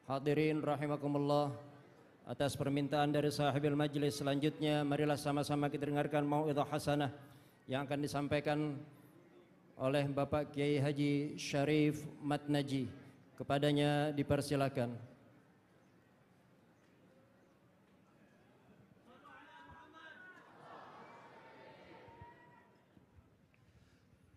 Hadirin rahimakumullah, atas permintaan dari sahibil majlis selanjutnya marilah sama-sama kita dengarkan mau'izah hasanah yang akan disampaikan oleh Bapak Kiai Haji Syarif Matnaji. Kepadanya dipersilakan.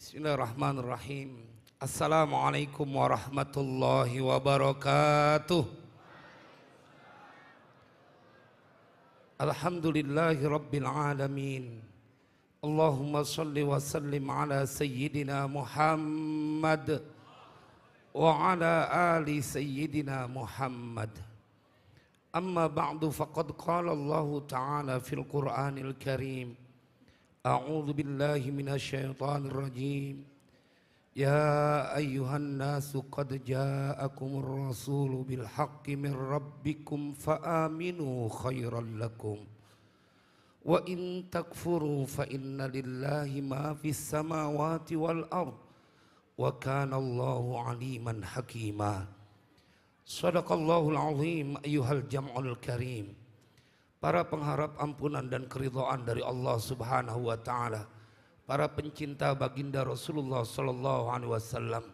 Bismillahirrahmanirrahim. Assalamualaikum warahmatullahi wabarakatuh. Alhamdulillahi rabbil alamin. Allahumma salli wa sallim ala sayyidina Muhammad wa ala ali sayyidina Muhammad. Amma ba'du faqad qala Allah ta'ala fil Qur'anil Karim. A'udzu billahi minasy syaithanir rajim. Ya ayyuhan nasu qad ja'akumur rasulu bil haqqi min rabbikum fa aminu khairan lakum. Wa in takfuru fa inna lillahi ma fis samawati wal ard. Wa kana Allahu aliman hakima. Shadaqallahul azim ayyuhal jam'ul karim. Para pengharap ampunan dan keridhaan dari Allah Subhanahu wa taala, para pencinta baginda Rasulullah sallallahu alaihi wasallam,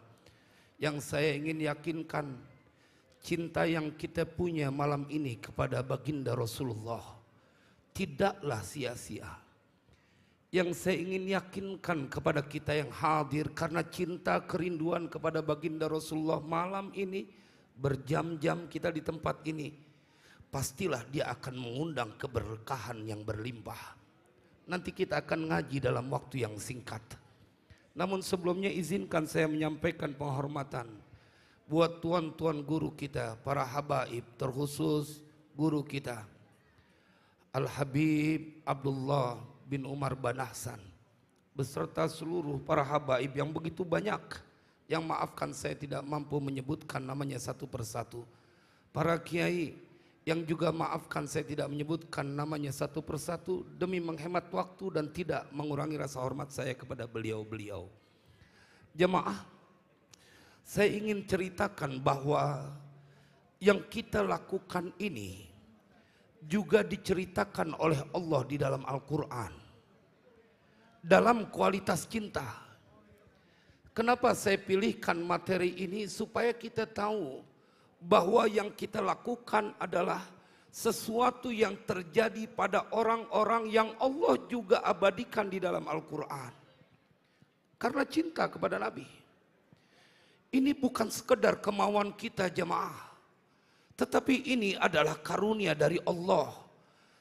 yang saya ingin yakinkan cinta yang kita punya malam ini kepada baginda Rasulullah tidaklah sia-sia. Yang saya ingin yakinkan kepada kita yang hadir, karena cinta kerinduan kepada baginda Rasulullah malam ini berjam-jam kita di tempat ini, pastilah dia akan mengundang keberkahan yang berlimpah. Nanti kita akan ngaji dalam waktu yang singkat. Namun sebelumnya izinkan saya menyampaikan penghormatan buat tuan-tuan guru kita, para habaib, terkhusus guru kita Al-Habib Abdullah bin Umar Banahsan, beserta seluruh para habaib yang begitu banyak, yang maafkan saya tidak mampu menyebutkan namanya satu persatu. Para kiai yang juga maafkan saya tidak menyebutkan namanya satu persatu demi menghemat waktu dan tidak mengurangi rasa hormat saya kepada beliau-beliau. Jemaah, saya ingin ceritakan bahwa yang kita lakukan ini juga diceritakan oleh Allah di dalam Al-Quran dalam kualitas cinta. Kenapa saya pilihkan materi ini? Supaya kita tahu bahwa yang kita lakukan adalah sesuatu yang terjadi pada orang-orang yang Allah juga abadikan di dalam Al-Quran. Karena cinta kepada Nabi. Ini bukan sekedar kemauan kita jemaah, tetapi ini adalah karunia dari Allah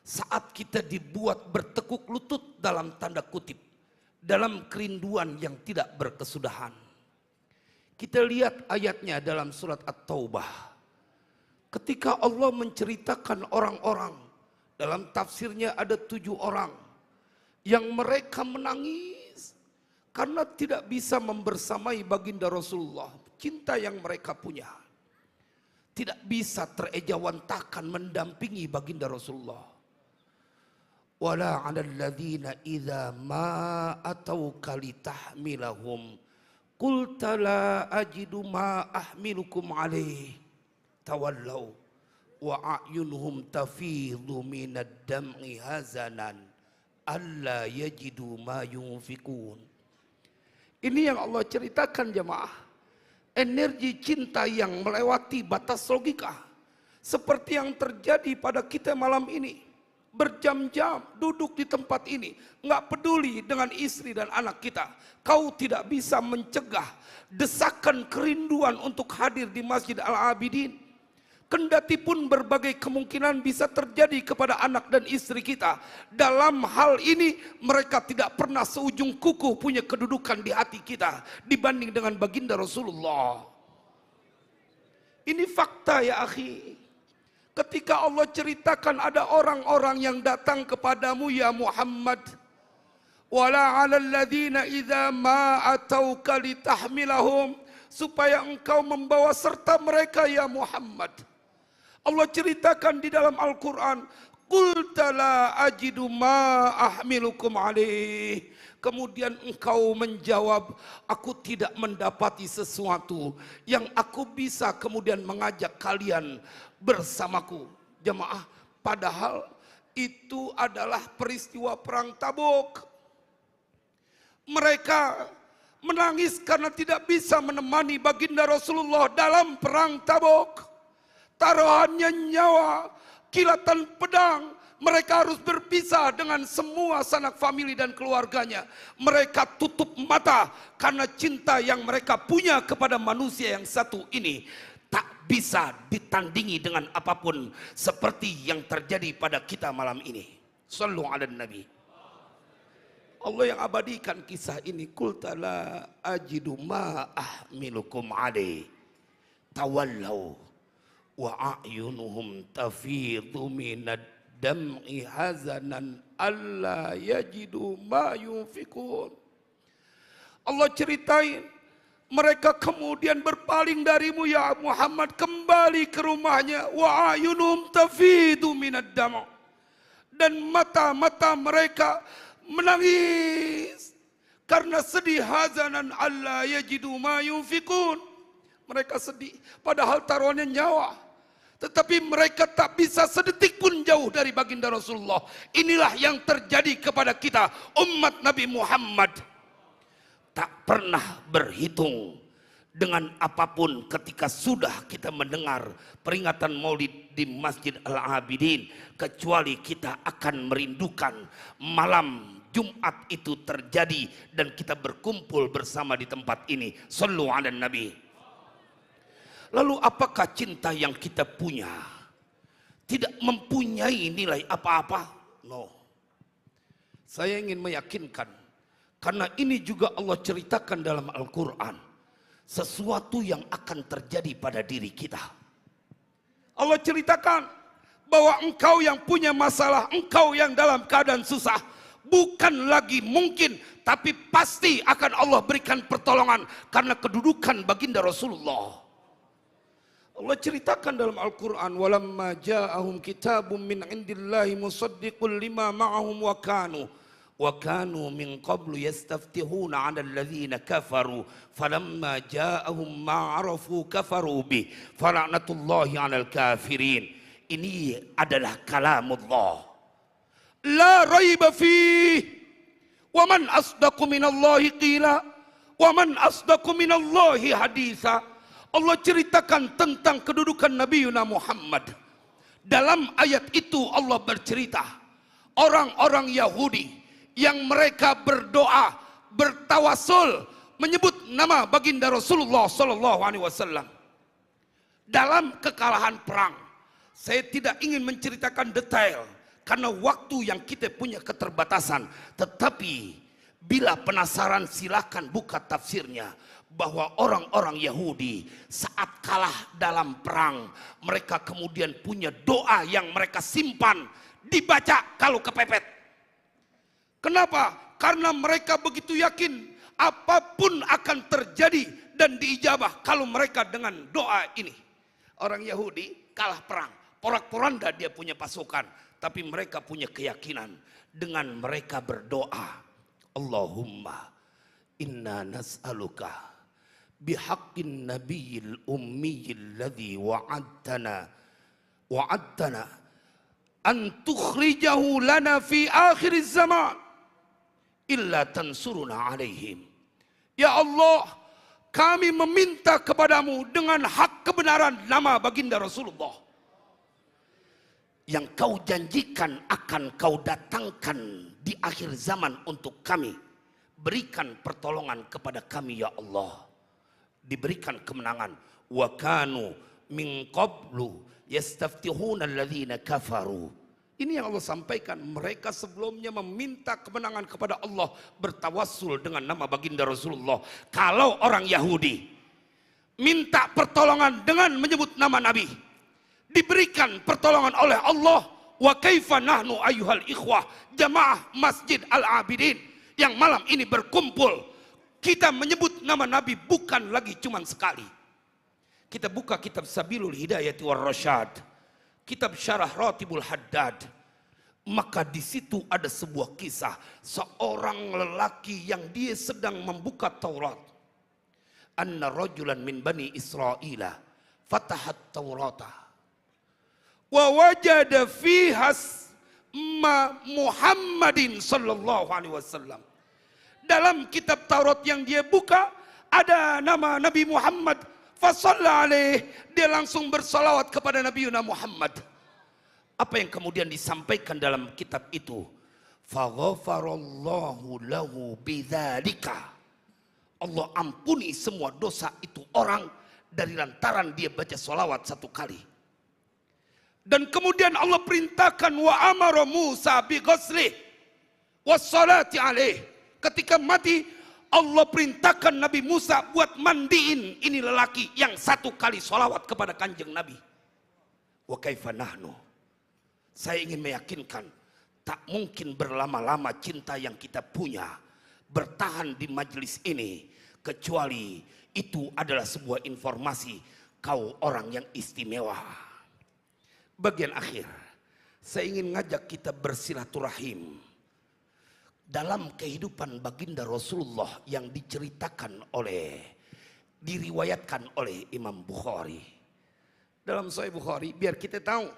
saat kita dibuat bertekuk lutut dalam tanda kutip dalam kerinduan yang tidak berkesudahan. Kita lihat ayatnya dalam surat At-Taubah. Ketika Allah menceritakan orang-orang, dalam tafsirnya ada 7 orang yang mereka menangis karena tidak bisa membersamai baginda Rasulullah. Cinta yang mereka punya tidak bisa terejawantahkan mendampingi baginda Rasulullah. Wala 'alal ladzina idza ma atauka litahmilahum qulta la ajidu ma ahmilukum alaih tawallau wa a'yunuhum tafidhu minad dam'i hazanan alla yajidu ma yunfikun. Ini yang Allah ceritakan jemaah, energi cinta yang melewati batas logika, seperti yang terjadi pada kita malam ini. Berjam-jam duduk di tempat ini, nggak peduli dengan istri dan anak kita. Kau tidak bisa mencegah desakan kerinduan untuk hadir di Masjid Al-Abidin. Kendati pun berbagai kemungkinan bisa terjadi kepada anak dan istri kita. Dalam hal ini mereka tidak pernah seujung kuku punya kedudukan di hati kita dibanding dengan baginda Rasulullah. Ini fakta ya akhi. Ketika Allah ceritakan ada orang-orang yang datang kepadamu ya Muhammad, wala 'alal ladzina idza ma atauka litahmilahum, supaya engkau membawa serta mereka ya Muhammad. Allah ceritakan di dalam Al-Quran, Qulta la ajidu ma ahmilukum alaih. Kemudian engkau menjawab, aku tidak mendapati sesuatu yang aku bisa kemudian mengajak kalian bersamaku. Jemaah, padahal itu adalah peristiwa perang Tabuk. Mereka menangis karena tidak bisa menemani baginda Rasulullah dalam perang Tabuk. Taruhannya nyawa, kilatan pedang. Mereka harus berpisah dengan semua sanak famili dan keluarganya. Mereka tutup mata karena cinta yang mereka punya kepada manusia yang satu ini tak bisa ditandingi dengan apapun, seperti yang terjadi pada kita malam ini. Shallu ala Nabi. Allah yang abadikan kisah ini. Qulta la ajidu ma ahmilukum alaih. Tawallau wa a'yunuhum tafidhu minad dam'i hazanan alla yajidu ma yunfikun. Allah ceritain, mereka kemudian berpaling darimu ya Muhammad, kembali ke rumahnya. Wa a'yunuhum tafidhu minad dam', dan mata-mata mereka menangis karena sedih. Hazanan alla yajidu ma yunfikun. Mereka sedih padahal taruhannya nyawa, tetapi mereka tak bisa sedetik pun jauh dari baginda Rasulullah. Inilah yang terjadi kepada kita umat Nabi Muhammad. Tak pernah berhitung dengan apapun ketika sudah kita mendengar peringatan Maulid di Masjid Al-Abidin, kecuali kita akan merindukan malam Jumat itu terjadi dan kita berkumpul bersama di tempat ini. Shallu ala Nabi. Lalu apakah cinta yang kita punya tidak mempunyai nilai apa-apa? No. Saya ingin meyakinkan, karena ini juga Allah ceritakan dalam Al-Quran, sesuatu yang akan terjadi pada diri kita. Allah ceritakan bahwa engkau yang punya masalah, engkau yang dalam keadaan susah, bukan lagi mungkin, tapi pasti akan Allah berikan pertolongan karena kedudukan baginda Rasulullah. Allah ceritakan dalam Al-Quran, walamma ja'ahum kitabun min indillahi musaddiqul lima ma'ahum wa kanu min qablu yastaftihuna 'ala alladhina kafaru falamma ja'ahum ma 'arafu kafaru bih fala'natullahi 'alal kafirin. Ini adalah kalamullah la raiba fih, wa man asdaqu minallahi qila, wa man asdaqu minallahi haditha. Allah ceritakan tentang kedudukan Nabi Muhammad. Dalam ayat itu Allah bercerita, orang-orang Yahudi yang mereka berdoa, bertawasul, menyebut nama baginda Rasulullah SAW dalam kekalahan perang. Saya tidak ingin menceritakan detail karena waktu yang kita punya keterbatasan. Tetapi bila penasaran silakan buka tafsirnya, bahwa orang-orang Yahudi saat kalah dalam perang, mereka kemudian punya doa yang mereka simpan, dibaca kalau kepepet. Kenapa? Karena mereka begitu yakin apapun akan terjadi dan diijabah kalau mereka dengan doa ini. Orang Yahudi kalah perang, porak-poranda dia punya pasukan, tapi mereka punya keyakinan dengan mereka berdoa, Allahumma inna nas'aluka bihaqqin nabiyil ummiyil ladzi wa'adtana an tukhrijahu lana fi akhir zaman illa tansuruna alaihim. Ya Allah, kami meminta kepadamu dengan hak kebenaran nama baginda Rasulullah yang kau janjikan akan kau datangkan di akhir zaman untuk kami. Berikan pertolongan kepada kami ya Allah, diberikan kemenangan. Wa kanu min qablu yastaftihuna alladhina kafaru. Ini yang Allah sampaikan, mereka sebelumnya meminta kemenangan kepada Allah, bertawassul dengan nama baginda Rasulullah. Kalau orang Yahudi minta pertolongan dengan menyebut nama Nabi, diberikan pertolongan oleh Allah. Wa kaifa nahnu ayyuhal ikhwah jamaah Masjid Al-Abidin yang malam ini berkumpul, kita menyebut nama Nabi bukan lagi cuma sekali. Kita buka kitab Sabilul Hidayati war Rasyad, kitab Syarah Ratibul Haddad, Maka di situ ada sebuah kisah seorang lelaki yang dia sedang membuka Taurat. Anna rajulan min bani Israila fatahat Taurata wa wajada fiha Muhammadin sallallahu alaihi wasallam. Dalam kitab Taurat yang dia buka ada nama Nabi Muhammad. Fasalla alaih, dia langsung bersalawat kepada Nabi Muhammad. Apa yang kemudian disampaikan dalam kitab itu? Faghafarallahu lahu bidzalika. Allah ampuni semua dosa itu orang dari lantaran dia baca salawat satu kali. Dan kemudian Allah perintahkan wa amara Musa bi ghuslih wassalati alaih. Ketika mati Allah perintahkan Nabi Musa buat mandiin ini lelaki yang satu kali salawat kepada kanjeng Nabi. Wa kaifa nahnu. Saya ingin meyakinkan tak mungkin berlama-lama cinta yang kita punya bertahan di majelis ini kecuali itu adalah sebuah informasi kau orang yang istimewa. Bagian akhir saya ingin ngajak kita bersilaturahim dalam kehidupan baginda Rasulullah yang diriwayatkan oleh Imam Bukhari. Dalam Sahih Bukhari biar kita tahu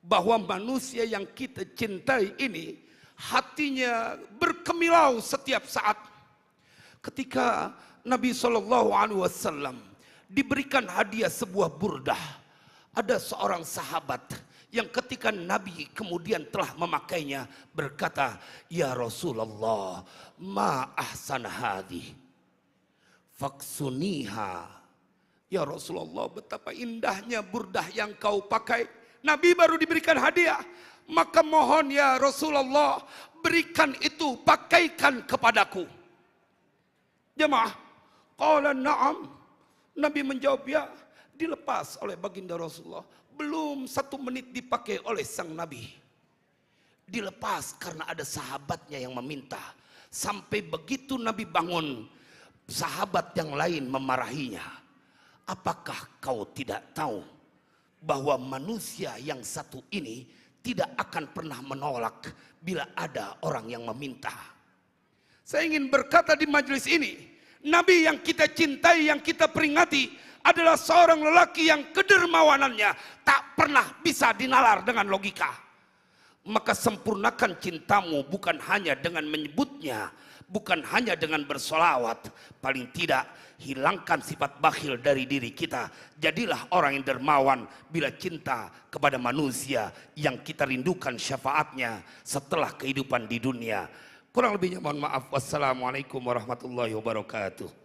bahwa manusia yang kita cintai ini hatinya berkemilau setiap saat. Ketika Nabi SAW diberikan hadiah sebuah burdah, ada seorang sahabat yang ketika Nabi kemudian telah memakainya berkata, ya Rasulullah, ma ahsan hadhi faksuniha. Ya Rasulullah, betapa indahnya burdah yang kau pakai. Nabi baru diberikan hadiah, maka mohon ya Rasulullah, berikan itu, pakaikan kepadaku. Jemaah, qala na'am. Nabi menjawab ya. Dilepas oleh baginda Rasulullah. Belum 1 menit dipakai oleh sang Nabi. Dilepas karena ada sahabatnya yang meminta. Sampai begitu Nabi bangun, sahabat yang lain memarahinya. Apakah kau tidak tahu bahwa manusia yang satu ini tidak akan pernah menolak bila ada orang yang meminta? Saya ingin berkata di majelis ini, Nabi yang kita cintai, yang kita peringati adalah seorang lelaki yang kedermawanannya tak pernah bisa dinalar dengan logika. Maka sempurnakan cintamu bukan hanya dengan menyebutnya, bukan hanya dengan bersolawat, paling tidak hilangkan sifat bakhil dari diri kita. Jadilah orang yang dermawan bila cinta kepada manusia yang kita rindukan syafaatnya setelah kehidupan di dunia. Kurang lebihnya mohon maaf. Wassalamualaikum warahmatullahi wabarakatuh.